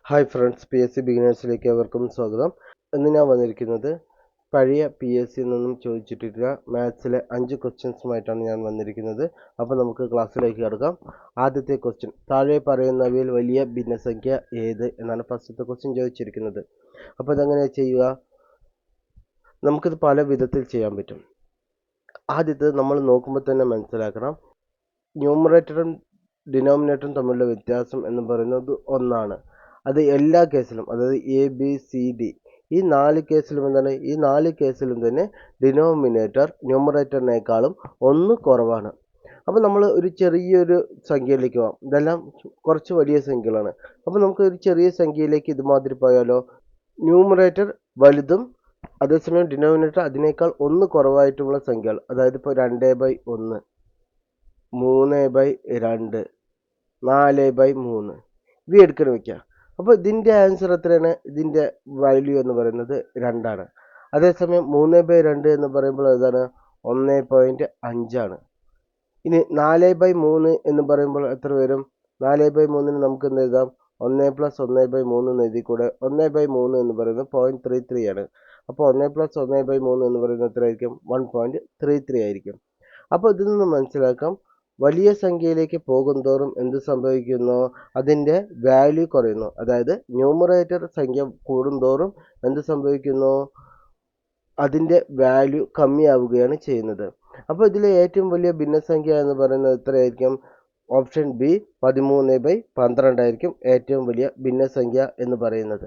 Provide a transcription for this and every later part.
Hi friends, P S C ബിഗിനേഴ്സിലേക്ക് ഏവർക്കും സ്വാഗതം. ഇന്ന് ഞാൻ വന്നിരിക്കുന്നത് പഴയ പി എസ് സിയിൽ നിന്നും ചോദിച്ചിട്ടില്ല മാത്സിലെ 5 ക്വസ്റ്റ്യൻസുമായിട്ടാണ് ഞാൻ വന്നിരിക്കുന്നത്. അപ്പോൾ നമുക്ക് ക്ലാസ്സിലേക്ക് കിടക്കാം. ആദ്യത്തെ ക്വസ്റ്റ്യൻ, താഴെ പറയുന്നവയിൽ വലിയ ഭിന്നസംഖ്യ ഏത് എന്നാണ് ഫസ്റ്റത്തെ ക്വസ്റ്റ്യൻ ചോദിച്ചിരിക്കുന്നത്. അപ്പോൾ ഇതെങ്ങനെ ചെയ്യുക? നമുക്കിത് പല വിധത്തിൽ ചെയ്യാൻ പറ്റും. ആദ്യത്തെ നമ്മൾ നോക്കുമ്പോൾ തന്നെ മനസ്സിലാക്കണം, ന്യൂമറേറ്ററും ഡിനോമിനേറ്ററും തമ്മിലുള്ള വ്യത്യാസം എന്ന് പറയുന്നത് ഒന്നാണ്. അത് എല്ലാ കേസിലും, അതായത് എ ബി സി ഡി ഈ 4 കേസിലും എന്താണ്, ഈ 4 കേസിലും തന്നെ ഡിനോമിനേറ്റർ ന്യൂമറേറ്ററിനേക്കാളും 1 കുറവാണ്. അപ്പോൾ നമ്മൾ ഒരു ചെറിയൊരു സംഖ്യയിലേക്ക് പോകാം. ഇതെല്ലാം കുറച്ച് വലിയ സംഖ്യകളാണ്. അപ്പോൾ നമുക്ക് ഒരു ചെറിയ സംഖ്യയിലേക്ക് ഇതുമാതിരി പോയാലോ, ന്യൂമറേറ്റർ വലുതും അതേസമയം ഡിനോമിനേറ്റർ അതിനേക്കാൾ 1 കുറവായിട്ടുള്ള സംഖ്യകൾ, അതായത് ഇപ്പോൾ 2/1, 3/2, 4/3 ഇവ എടുക്കണം വയ്ക്കുക. അപ്പോൾ ഇതിൻ്റെ ആൻസർ എത്രയാണ്? ഇതിൻ്റെ വാല്യൂ എന്ന് പറയുന്നത് 2 ആണ്. അതേസമയം 3/2 എന്ന് പറയുമ്പോൾ ഏതാണ്? 1.5 ആണ്. ഇനി 4/3 എന്ന് പറയുമ്പോൾ എത്ര വരും? 4/3 നമുക്ക് എന്ത് എഴുതാം? 1 + 1/3 എന്ന് എഴുതിക്കൂടെ? 1/3 എന്ന് പറയുന്നത് 0.33 ആണ്. അപ്പോൾ 1 + 1/3 എന്ന് പറയുന്നത് എത്രയായിരിക്കും? 1.33 ആയിരിക്കും. അപ്പോൾ ഇതിൽ നിന്ന് മനസ്സിലാക്കാം, വലിയ സംഖ്യയിലേക്ക് പോകുന്തോറും എന്ത് സംഭവിക്കുന്നു? അതിൻ്റെ വാല്യൂ കുറയുന്നു. അതായത് ന്യൂമറേറ്റർ സംഖ്യ കൂടുന്തോറും എന്ത് സംഭവിക്കുന്നു? അതിൻ്റെ വാല്യൂ കമ്മിയാവുകയാണ് ചെയ്യുന്നത്. അപ്പോൾ ഇതിലെ ഏറ്റവും വലിയ ഭിന്നസംഖ്യ എന്ന് പറയുന്നത് എത്രയായിരിക്കും? ഓപ്ഷൻ ബി 13/12 ആയിരിക്കും ഏറ്റവും വലിയ ഭിന്നസംഖ്യ എന്ന് പറയുന്നത്.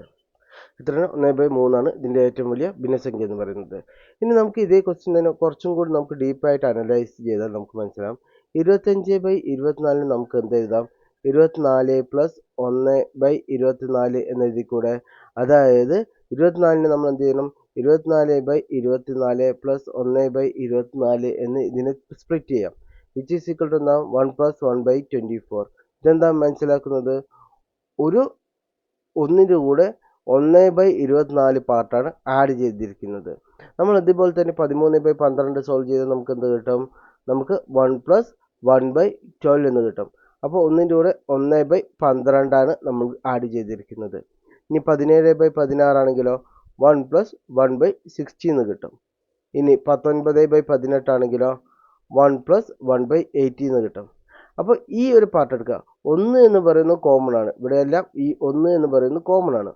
ഇത്രയാണ് 1/3 ഇതിൻ്റെ ഏറ്റവും വലിയ ഭിന്നസംഖ്യ എന്ന് പറയുന്നത്. ഇനി നമുക്ക് ഇതേ ക്വസ്റ്റ്യൻ തന്നെ കുറച്ചും കൂടി നമുക്ക് ഡീപ്പായിട്ട് അനലൈസ് ചെയ്താൽ നമുക്ക് മനസ്സിലാവും. 25/24 നമുക്ക് എന്ത് എഴുതാം? 24 + 1/24 എന്ന് എഴുതിക്കൂടെ? അതായത് 24 നമ്മൾ എന്ത് ചെയ്യണം? 24/24 + 1/24 എന്ന് ഇതിനെ സ്പ്ലിറ്റ് ചെയ്യാം. വിച്ച് ഈസ് ഈക്വൽ ടു എന്താ? 1 + 1/24. ഇതെന്താ മനസ്സിലാക്കുന്നത്? ഒരു ഒന്നിൻ്റെ കൂടെ 1/24 പാർട്ടാണ് ആഡ് ചെയ്തിരിക്കുന്നത്. നമ്മൾ ഇതുപോലെ തന്നെ 13/12 സോൾവ് ചെയ്താൽ നമുക്ക് എന്ത് കിട്ടും? നമുക്ക് 1 + 1/12 എന്ന് കിട്ടും. അപ്പോൾ ഒന്നിൻ്റെ കൂടെ 1/12 ആണ് നമ്മൾ ആഡ് ചെയ്തിരിക്കുന്നത്. ഇനി 17/16 ആണെങ്കിലോ 1 + 1/60 എന്ന് കിട്ടും. ഇനി 19/18 ആണെങ്കിലോ 1 + 1/80 എന്ന് കിട്ടും. അപ്പോൾ ഈ ഒരു പാർട്ട് എടുക്കുക. 1 എന്ന് പറയുന്നത് കോമൺ ആണ്. ഇവിടെയെല്ലാം ഈ 1 എന്ന് പറയുന്നത് കോമൺ ആണ്.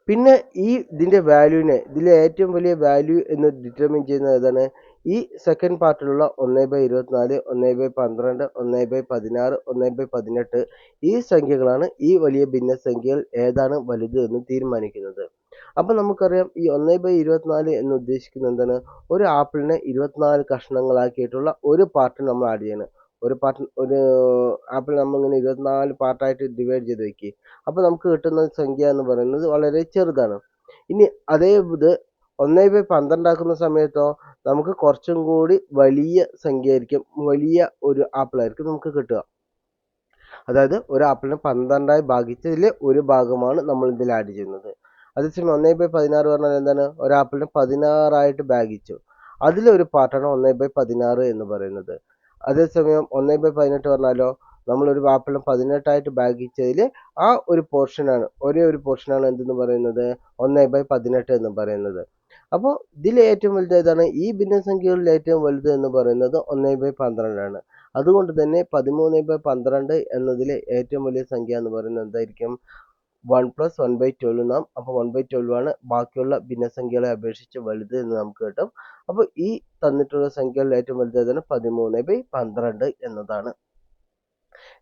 പിന്നെ ഈ ഇതിൻ്റെ വാല്യൂവിനെ, ഇതിലെ ഏറ്റവും വലിയ വാല്യൂ എന്ന് ഡിറ്റർമിൻ ചെയ്യുന്നത് ഏതാണ്? ഈ സെക്കൻഡ് പാർട്ടിലുള്ള 1/24, 1/12, 1/16, 1/18 ഈ സംഖ്യകളാണ് ഈ വലിയ ഭിന്നസംഖ്യകൾ ഏതാണ് വലുത് എന്ന് തീരുമാനിക്കുന്നത്. അപ്പം നമുക്കറിയാം, ഈ 1/24 എന്ന് ഉദ്ദേശിക്കുന്നത് എന്താണ്? ഒരു ആപ്പിളിനെ 24 കഷ്ണങ്ങളാക്കിയിട്ടുള്ള ഒരു പാർട്ട് നമ്മൾ ആഡ് ചെയ്യണം. ഒരു ആപ്പിൾ നമ്മളിങ്ങനെ 24 പാർട്ടായിട്ട് ഡിവൈഡ് ചെയ്ത് വയ്ക്കുക. അപ്പോൾ നമുക്ക് കിട്ടുന്ന സംഖ്യ എന്ന് പറയുന്നത് വളരെ ചെറുതാണ്. ഇനി അതേ ഇത് 1/12 ആക്കുന്ന സമയത്തോ നമുക്ക് കുറച്ചും കൂടി വലിയ സംഖ്യ ആയിരിക്കും, വലിയ ഒരു ആപ്പിളായിരിക്കും നമുക്ക് കിട്ടുക. അതായത് ഒരു ആപ്പിളിനെ 12 ഭാഗിച്ചതിൽ ഒരു ഭാഗമാണ് നമ്മൾ ഇതിൽ ആഡ് ചെയ്യുന്നത്. അതേസമയം 1/16 പറഞ്ഞാൽ എന്താണ്? ഒരു ആപ്പിളിനെ 16 ഭാഗിച്ചു, അതിലൊരു പാർട്ടാണ് 1/16 എന്ന് പറയുന്നത്. അതേസമയം 1/18 പറഞ്ഞാലോ, നമ്മളൊരു ആപ്പിളിനെ 18 ഭാഗിച്ചതിൽ ആ ഒരു പോർഷനാണ്, ഒരേ ഒരു പോർഷനാണ് എന്തെന്ന് പറയുന്നത്? 1/18 എന്ന് പറയുന്നത്. അപ്പോൾ ഇതിൽ ഏറ്റവും വലുത് ഏതാണ്? ഈ ഭിന്നസംഖ്യകളിൽ ഏറ്റവും വലുത് എന്ന് പറയുന്നത് 1/12 ആണ്. അതുകൊണ്ട് തന്നെ 13/12 എന്നതിലെ ഏറ്റവും വലിയ സംഖ്യ എന്ന് പറയുന്നത് എന്തായിരിക്കും? 1 + 1/12 നാം. അപ്പോൾ 1/12 ആണ് ബാക്കിയുള്ള ഭിന്നസംഖ്യകളെ അപേക്ഷിച്ച് വലുത് എന്ന് നമുക്ക് കിട്ടും. അപ്പോൾ ഈ തന്നിട്ടുള്ള സംഖ്യകളിൽ ഏറ്റവും വലുത് ഏതാണ്? 13/12 എന്നതാണ്.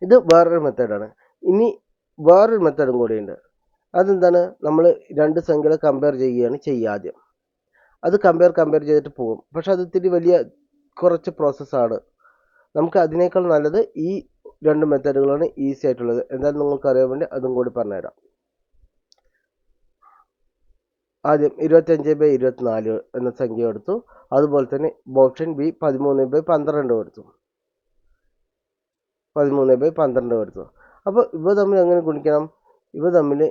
ഇത് വേറൊരു മെത്തേഡാണ്. ഇനി വേറൊരു മെത്തേഡും കൂടിയുണ്ട്. അതെന്താണ്? നമ്മൾ രണ്ട് സംഖ്യകളെ കമ്പയർ ചെയ്യുകയാണ് ചെയ്യുക ആദ്യം. അത് കമ്പയർ ചെയ്തിട്ട് പോകും. പക്ഷെ അത് ഇത്തിരി വലിയ കുറച്ച് പ്രോസസ്സാണ്. നമുക്ക് അതിനേക്കാൾ നല്ലത് ഈ രണ്ട് മെത്തേഡുകളാണ് ഈസി ആയിട്ടുള്ളത്. എന്തായാലും നിങ്ങൾക്ക് അറിയാൻ വേണ്ടി അതും കൂടി പറഞ്ഞുതരാം. ആദ്യം 25/24 എന്ന സംഖ്യ എടുത്തു. അതുപോലെ തന്നെ ഓപ്ഷൻ ബി 13/12 എടുത്തു. 13/12 എടുത്തു. അപ്പോൾ ഇവ തമ്മിൽ എങ്ങനെ ഗുണിക്കണം? ഇവ തമ്മിൽ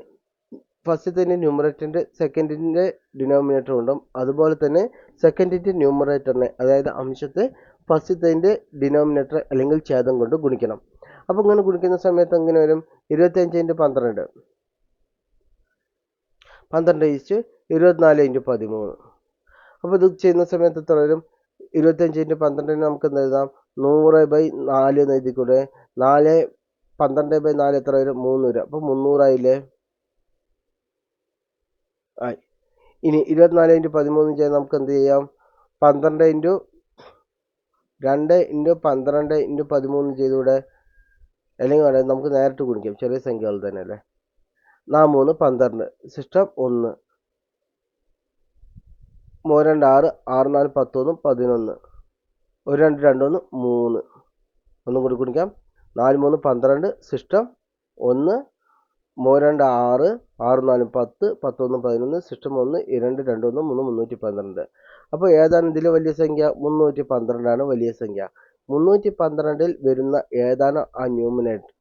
ഫസ്റ്റത്തെ ന്യൂമറേറ്ററിൻ്റെ സെക്കൻഡിൻ്റെ ഡിനോമിനേറ്റർ ഉണ്ടാവും. അതുപോലെ തന്നെ സെക്കൻഡിൻ്റെ ന്യൂമറേറ്ററിനെ, അതായത് അംശത്തെ ഫസ്റ്റത്തെ ഡിനോമിനേറ്റർ അല്ലെങ്കിൽ ഛേദം കൊണ്ട് ഗുണിക്കണം. അപ്പോൾ ഇങ്ങനെ ഗുണിക്കുന്ന സമയത്ത് എങ്ങനെ വരും? 25/12 12/24 × 13. അപ്പോൾ ഇത് ചെയ്യുന്ന സമയത്ത് എത്ര വരും? 25/12 നമുക്ക് എന്ത് എഴുതാം? 100/4 എന്ന് എഴുതിക്കൂടെ? 12/4 എത്ര വരും? 3 വരും. അപ്പോൾ 300 ആയില്ലേ? ആയി. ഇനി 24/13 ചെയ്യാൻ നമുക്ക് എന്ത് ചെയ്യാം? 12 × 2 × 12 × 13 ചെയ്തുകൂടെ? അല്ലെങ്കിൽ നമുക്ക് നേരിട്ട് ഗുണിക്കാം, ചെറിയ സംഖ്യകൾ തന്നെ അല്ലേ. 4 3 12 സിസ്റ്റം 1 3 2 6 6 4 11 11 1 2 2 1 3. ഒന്നും കൂടി ഗുണിക്കാം. 4 3 12 സിസ്റ്റം 1 3 2 6 6 4 10 11 11 സിസ്റ്റം 1 2 2 1 3 312. അപ്പോൾ ഏതാണ് ഇതിൽ വലിയ സംഖ്യ? 312 ആണ് വലിയ സംഖ്യ. 312 വരുന്ന ഏതാണ് ആ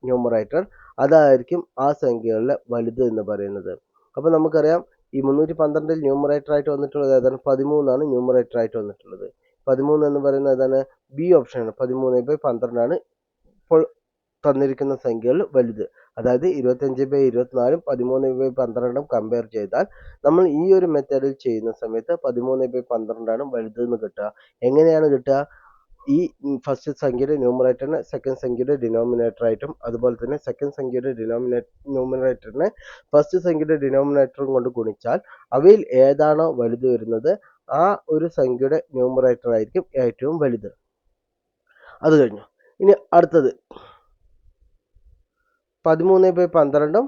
ന്യൂമറേറ്റർ, അതായിരിക്കും ആ സംഖ്യകളിലെ വലുത് എന്ന് പറയുന്നത്. അപ്പോൾ നമുക്കറിയാം ഈ 312 ന്യൂമറേറ്റർ ആയിട്ട് വന്നിട്ടുള്ളത് ഏതാണ്? 13 ആണ് ന്യൂമറേറ്റർ ആയിട്ട് വന്നിട്ടുള്ളത്. 13 എന്ന് പറയുന്നത് ഏതാണ്? ബി ഓപ്ഷനാണ്. 13/12 ആണ് ഇപ്പോൾ തന്നിരിക്കുന്ന സംഖ്യകളിൽ വലുത്. അതായത് 25/24 13/12 കമ്പയർ ചെയ്താൽ നമ്മൾ ഈ ഒരു മെത്തേഡിൽ ചെയ്യുന്ന സമയത്ത് 13/12 ആണ് വലുത് എന്ന് കിട്ടുക. എങ്ങനെയാണ് കിട്ടുക? ഈ ഫസ്റ്റ് സംഖ്യയുടെ ന്യൂമറേറ്ററിനെ സെക്കൻഡ് സംഖ്യയുടെ ഡിനോമിനേറ്റർ ആയിട്ടും, അതുപോലെ തന്നെ സെക്കൻഡ് സംഖ്യയുടെ ന്യൂമറേറ്ററിനെ ഫസ്റ്റ് സംഖ്യയുടെ ഡിനോമിനേറ്ററും കൊണ്ട് ഗുണിച്ചാൽ അവയിൽ ഏതാണോ വലുത് വരുന്നത് ആ ഒരു സംഖ്യയുടെ ന്യൂമറേറ്റർ ആയിരിക്കും ഏറ്റവും വലുത്. അത് കഴിഞ്ഞു. ഇനി അടുത്തത് 13/12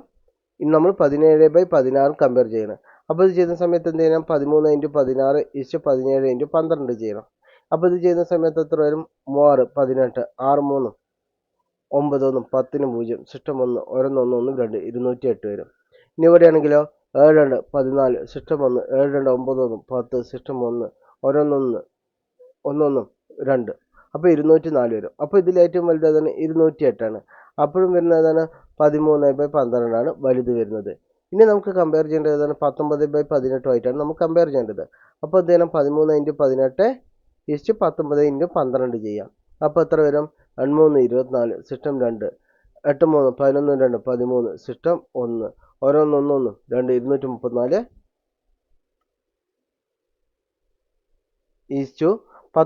ഇനി നമ്മൾ 17/16 കമ്പയർ ചെയ്യണം. അപ്പോൾ ഇത് ചെയ്യുന്ന സമയത്ത് എന്ത് ചെയ്യണം? 13 × 16 17 × 12 ചെയ്യണം. അപ്പോൾ ഇത് ചെയ്യുന്ന സമയത്ത് എത്ര വരും? 6 18 6 3 9 1 10 0 സിസ്റ്റം 1 1 1 1 2 208 വരും. ഇനി ഇവിടെയാണെങ്കിലോ 7 2 14 സിസ്റ്റം 1 7 2 9 1 10 സിസ്റ്റം 1 1 1 1 1 2. അപ്പോൾ 204 വരും. അപ്പോൾ ഇതിൽ ഏറ്റവും വലുത് ഏതാണ്? 208 ആണ്. അപ്പോഴും വരുന്നത് ഏതാണ്? 13/12 ആണ് വലുത് വരുന്നത്. ഇനി നമുക്ക് കമ്പയർ ചെയ്യേണ്ടത് ഏതാണ്? 19/18 ആയിട്ടാണ് നമുക്ക് കമ്പയർ ചെയ്യേണ്ടത്. അപ്പോൾ എന്ത് ചെയ്യണം? 13 × 18 19 × 12 ചെയ്യാം. അപ്പോൾ എത്ര വരും? 3 24 സിസ്റ്റം 2 8 3 11 2 13 സിസ്റ്റം 1 1 1 1 2 234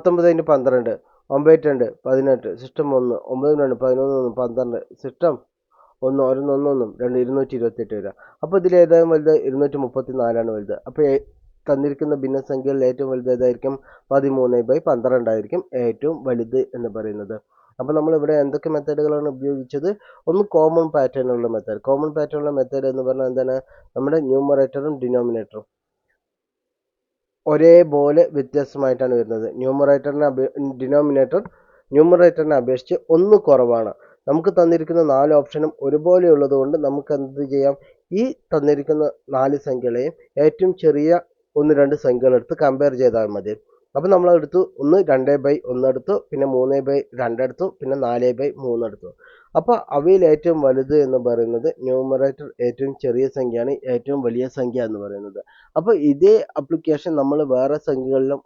19 × 12 9 2 18 സിസ്റ്റം 1 9 2 11 1 12 സിസ്റ്റം 1 1 1 1 2 228 വരിക. അപ്പോൾ ഇതിൽ ഏതായാലും വലുത്? 234 ആണ് വലുത്. അപ്പോൾ തന്നിരിക്കുന്ന ഭിന്നസംഖ്യകളിൽ ഏറ്റവും വലുത് ഏതായിരിക്കും? 13/12 ആയിരിക്കും ഏറ്റവും വലുത് എന്ന് പറയുന്നത്. അപ്പോൾ നമ്മൾ ഇവിടെ എന്തൊക്കെ മെത്തേഡുകളാണ് ഉപയോഗിച്ചത്? ഒന്ന് കോമൺ പാറ്റേൺ ഉള്ള മെത്തേഡ്. കോമൺ പാറ്റേൺ ഉള്ള മെത്തേഡ് എന്ന് പറഞ്ഞാൽ എന്താണ്? നമ്മുടെ ന്യൂമറേറ്ററും ഡിനോമിനേറ്ററും ഒരേപോലെ വ്യത്യാസമായിട്ടാണ് വരുന്നത്. ന്യൂമറേറ്ററിനെ അപേക്ഷിച്ച് ഒന്ന് കുറവാണ്. നമുക്ക് തന്നിരിക്കുന്ന 4 ഓപ്ഷനും ഒരുപോലെ ഉള്ളത് കൊണ്ട് നമുക്ക് എന്ത് ചെയ്യാം? ഈ തന്നിരിക്കുന്ന 4 സംഖ്യകളെയും ഏറ്റവും ചെറിയ 1 2 സംഖ്യകൾ എടുത്ത് കമ്പയർ ചെയ്താൽ മതി. അപ്പോൾ നമ്മൾ എടുത്തു, ഒന്ന് 2/1 എടുത്തു, പിന്നെ 3/2 എടുത്തു, പിന്നെ 4/3 എടുത്തു. അപ്പോൾ അവയിൽ ഏറ്റവും വലുത് എന്ന് പറയുന്നത് ന്യൂമറേറ്റർ ഏറ്റവും ചെറിയ സംഖ്യയാണ് ഏറ്റവും വലിയ സംഖ്യ എന്ന് പറയുന്നത്. അപ്പോൾ ഇതേ ആപ്ലിക്കേഷൻ നമ്മൾ വേറെ സംഖ്യകളിലും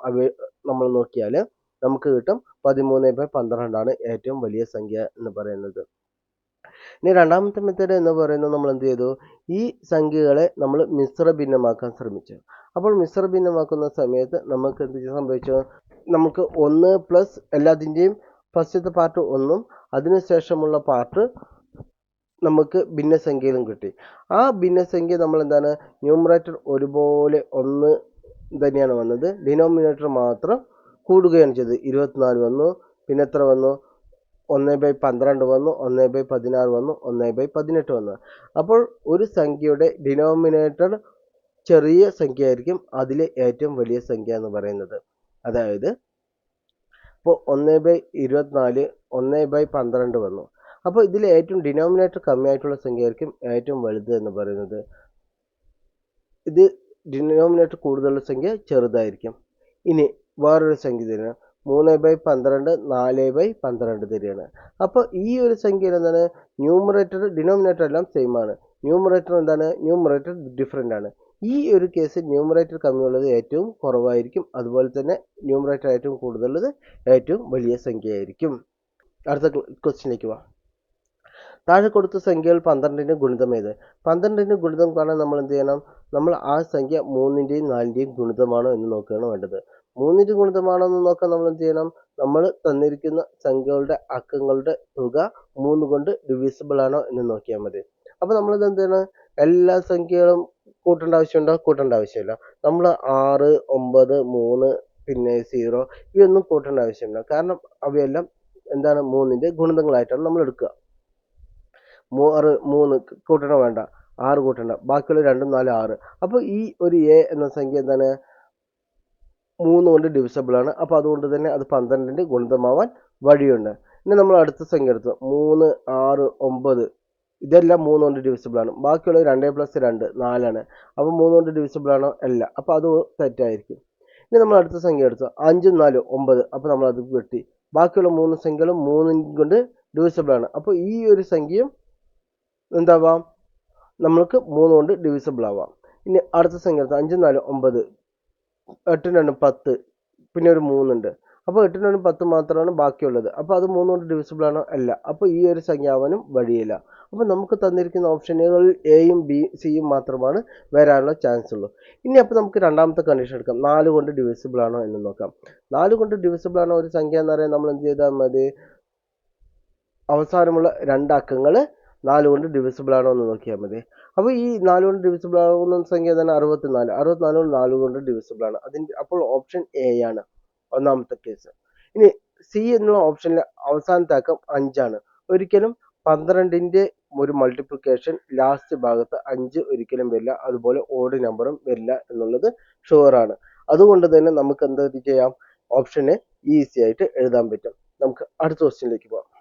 നമ്മൾ നോക്കിയാൽ നമുക്ക് കിട്ടും 13/12 ആണ് ഏറ്റവും വലിയ സംഖ്യ എന്ന് പറയുന്നത്. ഇനി രണ്ടാമത്തെ മെത്തേഡ് എന്ന് പറയുന്നത് നമ്മൾ എന്ത് ചെയ്തു? ഈ സംഖ്യകളെ നമ്മൾ മിശ്ര ഭിന്നമാക്കാൻ ശ്രമിച്ചു. അപ്പോൾ മിശ്ര ഭിന്നമാക്കുന്ന സമയത്ത് നമുക്ക് എന്ത് സംഭവിച്ചു? നമുക്ക് 1 പ്ലസ് എല്ലാത്തിൻ്റെയും ഫസ്റ്റത്തെ പാർട്ട് 1ഉം അതിനുശേഷമുള്ള പാർട്ട് നമുക്ക് ഭിന്നസംഖ്യയിലും കിട്ടി. ആ ഭിന്നസംഖ്യ നമ്മൾ എന്താണ്? ന്യൂമറേറ്റർ ഒരുപോലെ 1 തന്നെയാണ് വന്നത്, ഡിനോമിനേറ്റർ മാത്രം കൂടുകയാണ് ചെയ്തത്. 24 വന്നു, പിന്നെ എത്ര വന്നു? 1/12 വന്നു, 1/16 വന്നു, 1/18 വന്നു. അപ്പോൾ ഒരു സംഖ്യയുടെ ഡിനോമിനേറ്റർ ചെറിയ സംഖ്യ ആയിരിക്കും അതിലെ ഏറ്റവും വലിയ സംഖ്യ എന്ന് പറയുന്നത്. അതായത് ഇപ്പോൾ 1/24 1/12 വന്നു. അപ്പോൾ ഇതിൽ ഏറ്റവും ഡിനോമിനേറ്റർ കമ്മിയായിട്ടുള്ള സംഖ്യ ആയിരിക്കും ഏറ്റവും വലുത് എന്ന് പറയുന്നത്. ഇത് ഡിനോമിനേറ്റർ കൂടുതലുള്ള സംഖ്യ ചെറുതായിരിക്കും. ഇനി വേറൊരു സംഖ്യ തരികയാണ് 3/12 4/12 തരികയാണ്. അപ്പോൾ ഈ ഒരു സംഖ്യയിൽ എന്താണ്? ന്യൂമറേറ്റർ ഡിനോമിനേറ്റർ എല്ലാം സെയിം ആണ്. ന്യൂമറേറ്റർ എന്താണ്? ന്യൂമറേറ്റർ ഡിഫറെൻ്റ് ആണ്. ഈ ഒരു കേസിൽ ന്യൂമറേറ്റർ കമ്മിയുള്ളത് ഏറ്റവും കുറവായിരിക്കും, അതുപോലെ തന്നെ ന്യൂമറേറ്റർ ഏറ്റവും കൂടുതലുള്ളത് ഏറ്റവും വലിയ സംഖ്യയായിരിക്കും. അടുത്ത ക്വസ്റ്റ്യനിലേക്ക് പോവാം. താഴെ കൊടുത്ത സംഖ്യകൾ 12ന്റെ ഗുണിതം ഏത്? 12ന്റെ ഗുണിതം കാണാൻ നമ്മൾ എന്ത് ചെയ്യണം? നമ്മൾ ആ സംഖ്യ 3ന്റെയും 4ന്റെയും ഗുണിതമാണോ എന്ന് നോക്കുകയാണ് വേണ്ടത്. 3ന്റെ ഗുണിതമാണോ എന്ന് നോക്കാൻ നമ്മൾ എന്ത് ചെയ്യണം? നമ്മൾ തന്നിരിക്കുന്ന സംഖ്യകളുടെ അക്കങ്ങളുടെ തുക 3 കൊണ്ട് ഡിവിസിബിൾ ആണോ എന്ന് നോക്കിയാൽ മതി. അപ്പോൾ നമ്മളിത് എന്താണ്? എല്ലാ സംഖ്യകളും കൂട്ടേണ്ട ആവശ്യമുണ്ടോ? കൂട്ടേണ്ട ആവശ്യമില്ല. നമ്മൾ 6, 9, 3 പിന്നെ 0 ഇവയൊന്നും കൂട്ടേണ്ട ആവശ്യമില്ല. കാരണം അവയെല്ലാം എന്താണ്? 3ന്റെ ഗുണിതങ്ങളായിട്ടാണ് നമ്മൾ എടുക്കുക. 3 കൂട്ടണ വേണ്ട, 6 കൂട്ടണ്ട, ബാക്കിയുള്ള 2, 4, 6. അപ്പോൾ ഈ ഒരു എ എന്ന സംഖ്യ എന്താണ്? 3 കൊണ്ട് ഡിവിസിബിൾ ആണ്. അപ്പോൾ അതുകൊണ്ട് തന്നെ അത് 12ന്റെ ഗുണിതമാവാൻ വഴിയുണ്ട്. ഇനി നമ്മൾ അടുത്ത സംഖ്യ എടുത്തു. 3, 6, 9 ഇതെല്ലാം 3 കൊണ്ട് ഡിവിസിബിൾ ആണ്. ബാക്കിയുള്ള 2 + 2 4 ആണ്. അപ്പോൾ 3 കൊണ്ട് ഡിവിസിബിൾ ആണോ? അല്ല. അപ്പോൾ അത് തെറ്റായിരിക്കും. ഇനി നമ്മൾ അടുത്ത സംഖ്യ എടുത്തു. 5, 4, 9. അപ്പോൾ നമ്മൾ അത് വെട്ടി. ബാക്കിയുള്ള 3 സംഖ്യകളും 3 കൊണ്ട് ഡിവിസിബിൾ ആണ്. അപ്പോൾ ഈ ഒരു സംഖ്യയും എന്താവാം? നമ്മൾക്ക് 3 കൊണ്ട് ഡിവിസിബിൾ ആവാം. ഇനി അടുത്ത സംഖ്യ എടുത്തു. 5, 4, 9. 8, 2, 10. പിന്നെ ഒരു 3 ഉണ്ട്. അപ്പോൾ 8, 2, 10 മാത്രമാണ് ബാക്കിയുള്ളത്. അപ്പോൾ അത് 3 കൊണ്ട് ഡിവിസിബിൾ ആണോ? അല്ല. അപ്പോൾ ഈ ഒരു സംഖ്യ ആവാനും വഴിയില്ല. അപ്പോൾ നമുക്ക് തന്നിരിക്കുന്ന ഓപ്ഷനുകളിൽ എയും സിയും മാത്രമാണ് വരാനുള്ള ചാൻസ് ഉള്ളൂ. ഇനി അപ്പോൾ നമുക്ക് രണ്ടാമത്തെ കണ്ടീഷൻ എടുക്കാം. 4 കൊണ്ട് ഡിവിസിബിൾ ആണോ എന്ന് നോക്കാം. 4 കൊണ്ട് ഡിവിസിബിൾ ആണോ ഒരു സംഖ്യ എന്ന് പറയാൻ നമ്മൾ എന്ത് ചെയ്താൽ മതി? അവസാനമുള്ള 2 അക്കങ്ങൾ 4 കൊണ്ട് ഡിവിസിബിൾ ആണോ എന്ന് നോക്കിയാൽ മതി. അപ്പോൾ ഈ 4 കൊണ്ട് ഡിവിസിബിൾ ആകുന്ന സംഖ്യ തന്നെ 64. 64 4 കൊണ്ട് ഡിവിസിബിൾ ആണ്. അപ്പോൾ ഓപ്ഷൻ എ ആണ് ഒന്നാമത്തെ കേസ്. ഇനി സി എന്നുള്ള ഓപ്ഷനിലെ അവസാനത്തെ അക്കം 5 ആണ്. ഒരിക്കലും 12ന്റെ ഒരു മൾട്ടിപ്ലിക്കേഷൻ ലാസ്റ്റ് ഭാഗത്ത് 5 ഒരിക്കലും വരില്ല. അതുപോലെ ഓഡ് നമ്പറും വരില്ല എന്നുള്ളത് ഷുവറാണ്. അതുകൊണ്ട് തന്നെ നമുക്ക് എന്ത് ചെയ്യാം? ഓപ്ഷനെ ഈസി ആയിട്ട് എഴുതാൻ പറ്റും. നമുക്ക് അടുത്ത ക്വസ്റ്റ്യനിലേക്ക് പോകാം.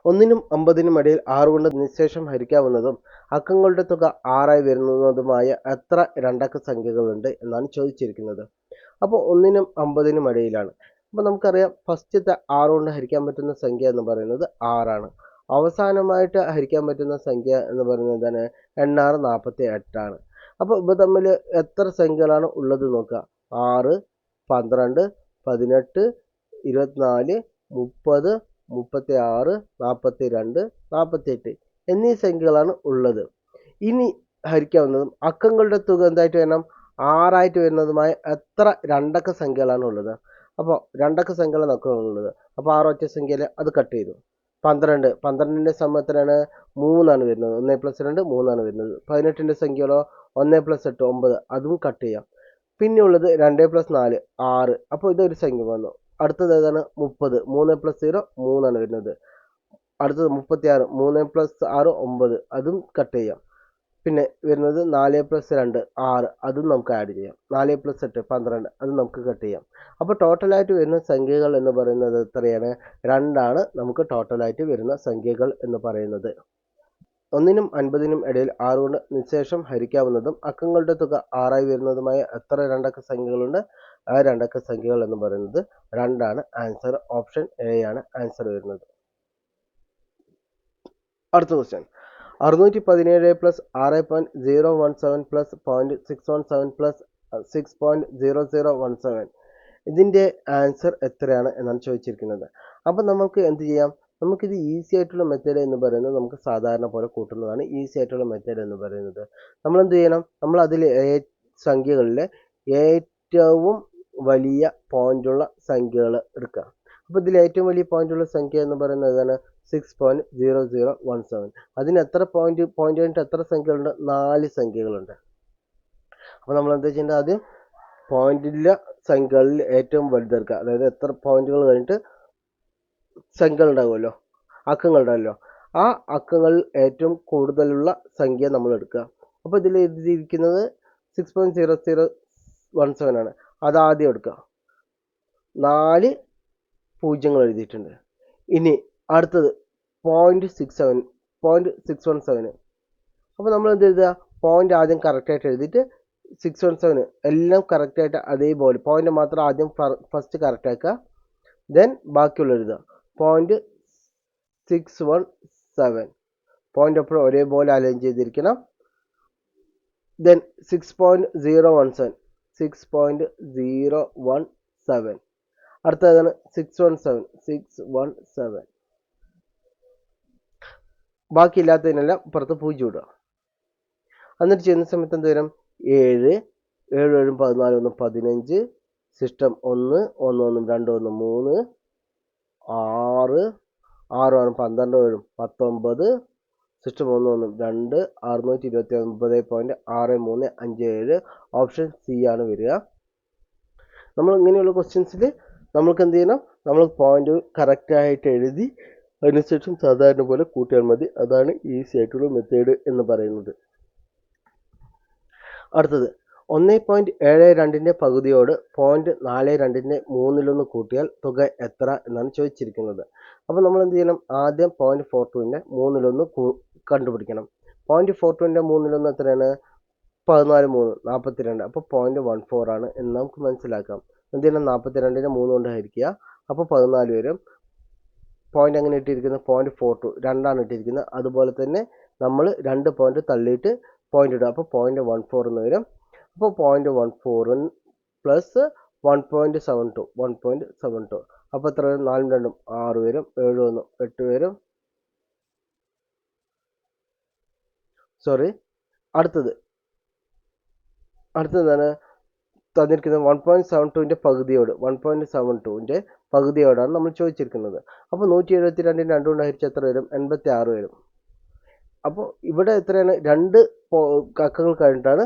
1നും 50നും ഇടയിൽ 6 കൊണ്ട് നിശേഷം ഹരിക്കാവുന്നതും അക്കങ്ങളുടെ തുക 6 ആയി വരുന്നതുമായ എത്ര രണ്ടക്ക സംഖ്യകളുണ്ട് എന്നാണ് ചോദിച്ചിരിക്കുന്നത്. അപ്പോൾ 1നും 50നും ഇടയിലാണ്. അപ്പോൾ നമുക്കറിയാം ഫസ്റ്റത്തെ 6 കൊണ്ട് ഹരിക്കാൻ പറ്റുന്ന സംഖ്യ എന്ന് പറയുന്നത് 6 ആണ്. അവസാനമായിട്ട് ഹരിക്കാൻ പറ്റുന്ന സംഖ്യ എന്ന് പറയുന്നത് എന്താണ്? 48 ആണ്. അപ്പോൾ ഇവ തമ്മിൽ എത്ര സംഖ്യകളാണ് ഉള്ളത് നോക്കുക. 6, 12, 18, 24, 30, 36, 42, 48 എന്നീ സംഖ്യകളാണ് ഉള്ളത്. ഇനി ഹരിക്കാവുന്നതും അക്കങ്ങളുടെ തുക എന്തായിട്ട് വരണം? 6 ആയിട്ട് വരുന്നതുമായ എത്ര രണ്ടക്ക സംഖ്യകളാണ് ഉള്ളത്? അപ്പോൾ രണ്ടക്ക സംഖ്യകളാണ് ഉള്ളത്. അപ്പോൾ 6 ഒറ്റ സംഖ്യയിൽ അത് കട്ട് ചെയ്തു. 12, 12ന്റെ സമയത്തിനാണ് 3 ആണ് വരുന്നത്. 1 + 2 3 ആണ് വരുന്നത്. 18ന്റെ സംഖ്യകളോ 1 + 8 9. അതും കട്ട് ചെയ്യാം. പിന്നെ ഉള്ളത് 2 + 4 6. അപ്പോൾ ഇതൊരു സംഖ്യ വന്നു. അടുത്തത് ഏതാണ്? 30. 3 + 0 3 ആണ് വരുന്നത്. അടുത്തത് 36. 3 + 6 9. അതും കട്ട് ചെയ്യാം. പിന്നെ വരുന്നത് 4 + 2 6. അതും നമുക്ക് ആഡ് ചെയ്യാം. 4 + 8 12. അതും നമുക്ക് കട്ട് ചെയ്യാം. അപ്പോൾ ടോട്ടലായിട്ട് വരുന്ന സംഖ്യകൾ എന്ന് പറയുന്നത് എത്രയാണ്? 2 ആണ് നമുക്ക് ടോട്ടലായിട്ട് വരുന്ന സംഖ്യകൾ എന്ന് പറയുന്നത്. 1നും 50നും ഇടയിൽ 6 കൊണ്ട് നിശേഷം ഹരിക്കാവുന്നതും അക്കങ്ങളുടെ തുക 6 ആയി വരുന്നതുമായ എത്ര രണ്ടക്ക സംഖ്യകളുണ്ട്? ആ രണ്ടക്ക സംഖ്യകൾ എന്ന് പറയുന്നത് 2 ആണ് ആൻസർ. ഓപ്ഷൻ എ ആണ് ആൻസർ വരുന്നത്. അടുത്ത ക്വസ്റ്റ്യൻ. 617 + 6.017 + 0.617 + 6.0017 ഇതിൻ്റെ ആൻസർ എത്രയാണ് എന്നാണ് ചോദിച്ചിരിക്കുന്നത്. അപ്പം നമുക്ക് എന്ത് ചെയ്യാം? നമുക്കിത് ഈസി ആയിട്ടുള്ള മെത്തേഡ് എന്ന് പറയുന്നത് നമുക്ക് സാധാരണ പോലെ കൂട്ടുന്നതാണ് ഈസി ആയിട്ടുള്ള മെത്തേഡ് എന്ന് പറയുന്നത്. നമ്മൾ എന്ത് ചെയ്യണം? നമ്മൾ അതിൽ സംഖ്യകളിലെ ഏറ്റവും വലിയ പോയിന്റുള്ള സംഖ്യകൾ എടുക്കുക. അപ്പോൾ ഇതിൽ ഏറ്റവും വലിയ പോയിന്റുള്ള സംഖ്യ എന്ന് പറയുന്നത് ഏതാണ്? 6.0017. അതിന് എത്ര പോയിന്റ് കഴിഞ്ഞിട്ട് എത്ര സംഖ്യകളുണ്ട്? 4 സംഖ്യകളുണ്ട്. അപ്പോൾ നമ്മൾ എന്താ ചെയ്യേണ്ടത്? ആദ്യം പോയിന്റിലെ സംഖ്യകളിൽ ഏറ്റവും വലുതെടുക്കുക. അതായത് എത്ര പോയിന്റുകൾ കഴിഞ്ഞിട്ട് സംഖ്യകൾ ഉണ്ടാകുമല്ലോ, അക്കങ്ങൾ ഉണ്ടാകുമല്ലോ, ആ അക്കങ്ങളിൽ ഏറ്റവും കൂടുതലുള്ള സംഖ്യ നമ്മൾ എടുക്കുക. അപ്പോൾ ഇതിൽ എഴുതിയിരിക്കുന്നത് 6.0017 ആണ്. അത് ആദ്യം എടുക്കുക. 4 പൂജ്യങ്ങൾ എഴുതിയിട്ടുണ്ട്. ഇനി അടുത്തത് 0.617. അപ്പോൾ നമ്മൾ എന്ത് എഴുതുക? പോയിന്റ് ആദ്യം കറക്റ്റായിട്ട് എഴുതിയിട്ട് 617 എല്ലാം കറക്റ്റായിട്ട് അതേപോലെ പോയിന്റ് മാത്രം ആദ്യം ഫസ്റ്റ് കറക്റ്റ് ആക്കുക. ദെൻ ബാക്കിയുള്ള എഴുതുക. 0.617 പോയിന്റ് എപ്പോഴും ഒരേപോലെ അലൈൻ ചെയ്തിരിക്കണം. ദെൻ 6.017 6.017. അടുത്തതാണ് 617. ബാക്കിയില്ലാത്തതിനെല്ലാം പുറത്ത് 0 ഇടുക. എന്നിട്ട് ചെയ്യുന്ന സമയത്ത് എന്ത് വരും? 7 7 7 14 1 15 സിസ്റ്റം 1 1 1 2 1 3 6 6 6 12 7 19 സിസ്റ്റം 1 1 2 629.6357 ഓപ്ഷൻ സി ആണ് വരിക. നമ്മൾ ഇങ്ങനെയുള്ള ക്വസ്റ്റ്യൻസിൽ നമ്മൾക്ക് എന്ത് ചെയ്യണം? നമ്മൾ പോയിന്റ് കറക്റ്റായിട്ട് എഴുതി അതിനുശേഷം സാധാരണ പോലെ കൂട്ടിയാൽ മതി. അതാണ് ഈസി ആയിട്ടുള്ള മെത്തേഡ് എന്ന് പറയുന്നത്. അടുത്തത് 1.72ന്റെ പകുതിയോട് 0.42ന്റെ 1/3 കൂട്ടിയാൽ തുക എത്ര എന്നാണ് ചോദിച്ചിരിക്കുന്നത്. അപ്പോൾ നമ്മൾ എന്ത് ചെയ്യണം? ആദ്യം 0.42ന്റെ 1/3 കണ്ടുപിടിക്കണം. 0.42ന്റെ 1/3 എത്രയാണ്? 14 3 42. അപ്പോൾ 0.14 ആണ് എന്ന് നമുക്ക് മനസ്സിലാക്കാം. എന്ത് ചെയ്യണം? 42നെ 3 കൊണ്ട് ഹരിക്കുക. അപ്പോൾ 14 വരും. പോയിന്റ് എങ്ങനെ ഇട്ടിരിക്കുന്നത്? 0.42 2ആണ് ഇട്ടിരിക്കുന്നത്. അതുപോലെ തന്നെ നമ്മൾ 2 പോയിന്റ് തള്ളിയിട്ട് പോയിന്റ് ഇടുക. അപ്പോൾ 0.14 എന്ന് വരും. അപ്പോൾ 0.14 പ്ലസ് 1.72 1.72. അപ്പോൾ എത്ര വരും? 4 2 6 വരും. 7 1 8 വരും. അടുത്തതാണ് തന്നിരിക്കുന്നത് 1.72ന്റെ പകുതിയോട് 1.72ന്റെ പകുതിയോടാണ് നമ്മൾ ചോദിച്ചിരിക്കുന്നത്. അപ്പോൾ 172 2 കൊണ്ട് ഹരിച്ചാൽ എത്ര വരും? 86 വരും. അപ്പോൾ ഇവിടെ എത്രയാണ്? 2 അക്കങ്ങൾ കഴിഞ്ഞിട്ടാണ്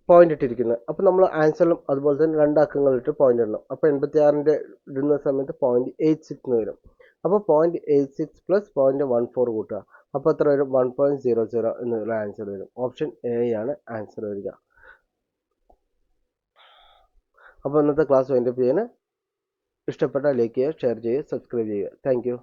പോയിന്റ് ഇട്ടിരിക്കുന്നത്. അപ്പോൾ നമ്മൾ ആൻസറിലും അതുപോലെ തന്നെ 2 അക്കങ്ങളിട്ട് പോയിന്റ് ഇടണം. അപ്പോൾ 86ന്റെ ഇടുന്ന സമയത്ത് 0.86 വരും. അപ്പോൾ 0.86 പ്ലസ് 0.14 കൂട്ടുക. അപ്പോൾ എത്ര വരും? 1.00 എന്നുള്ള ആൻസർ വരും. ഓപ്ഷൻ എ ആണ് ആൻസർ വരിക. അപ്പോൾ ഇന്നത്തെ ക്ലാസ് വൈൻഡപ്പ് ചെയ്യാൻ ഇഷ്ടപ്പെട്ടാൽ ലൈക്ക് ചെയ്യുക, ഷെയർ ചെയ്യുക, സബ്സ്ക്രൈബ് ചെയ്യുക. Thank you.